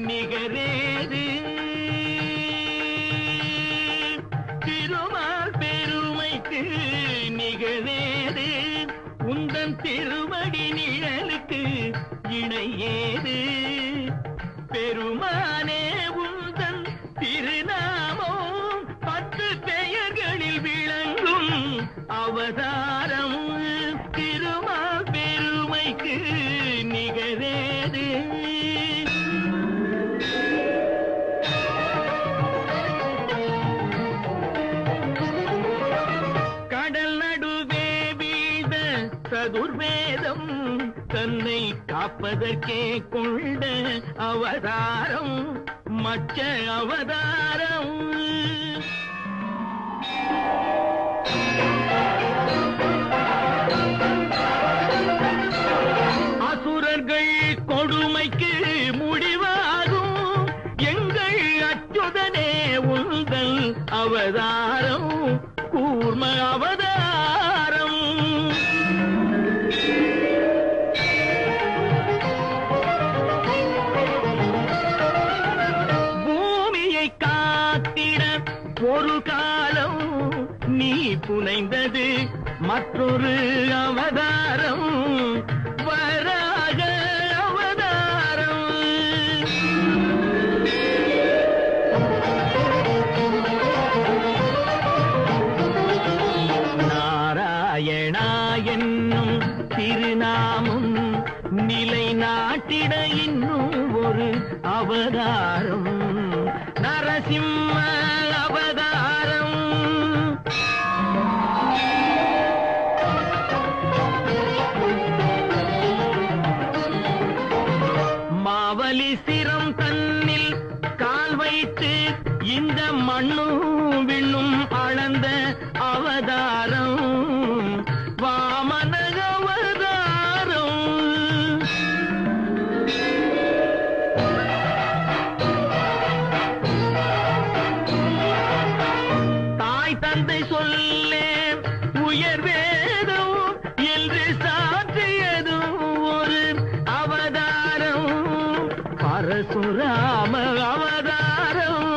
நிகரேது திருமால் பெருமைக்கு நிகழேது உந்தன் திருமடி நிழலுக்கு இணையேது பெருமானே உந்தன் திருநாமம் 10 பெயர்களில் விளங்கும் அவதாரம் திருமால் பெருமைக்கு நிகரேது சதுர்வேதம் தன்னை காப்பதற்கே கொண்ட அவதாரம் மச்ச அவதாரம் அசுரர்கள் கொடுமைக்கு முடிவாகும் எங்கள் அச்சுதனே உந்தன் அவதாரம் கூர்ம அவதாரம் ஒரு காலம் நீ புனைந்தது மற்றொரு அவதாரம் வராக அவதாரம் நாராயணா என்னும் திருநாமம் நிலை நாட்டிட இன்னும் ஒரு அவதாரம் நரசிம்ம அவதாரம் மாவலி சிரம் தன்னில் கால் வைத்து இந்த மண்ணும் விண்ணும் அளந்த அவதாரம் வாமன அவதாரம் தந்தை சொல்லே உயர் வேதம் என்று சாற்றியதும் ஒரு அவதாரம் பரசுராம அவதாரம்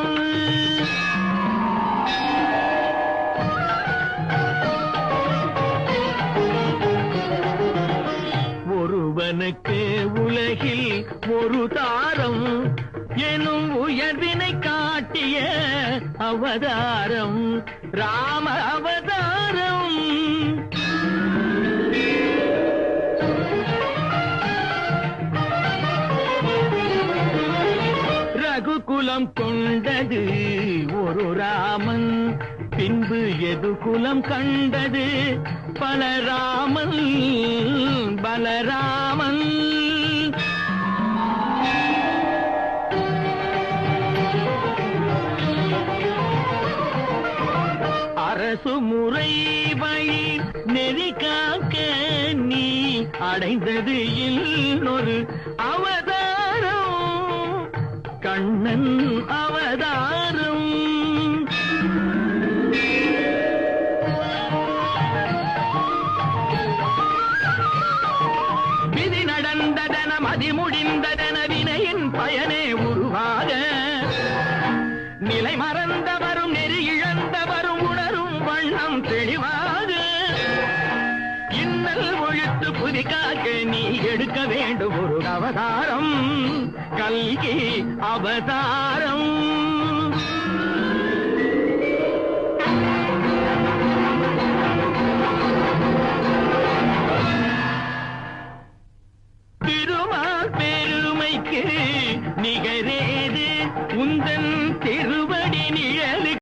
ஒருவனுக்கு உலகில் ஒரு தாரம் எனும் உயர்வினை காட்டிய அவதாரம் ராம அவதாரம் ரகுகுலம் கொண்டது ஒரு ராமன் பின்பு எது குலம் கண்டது பல ராமன் பலராமன் அரசு முறை வழி நெறி காக்க நீ அடைந்தது இன்னொரு அவதாரம் கண்ணன் அவதாரம் விதி நடந்ததன மதி முடிந்ததன வினையின் பயனே உருவாக நிலை மறந்தவரும் நெறி இழந்தவரும் உணரும் வண்ணம் தெளிவாக இன்னல் ஒழித்து புதிக்காக்க நீ எடுக்க வேண்டும் ஒரு அவதாரம் கல்கி அவதாரம் திருமால் பெருமைக்கு நிகரேது உந்தன் திரு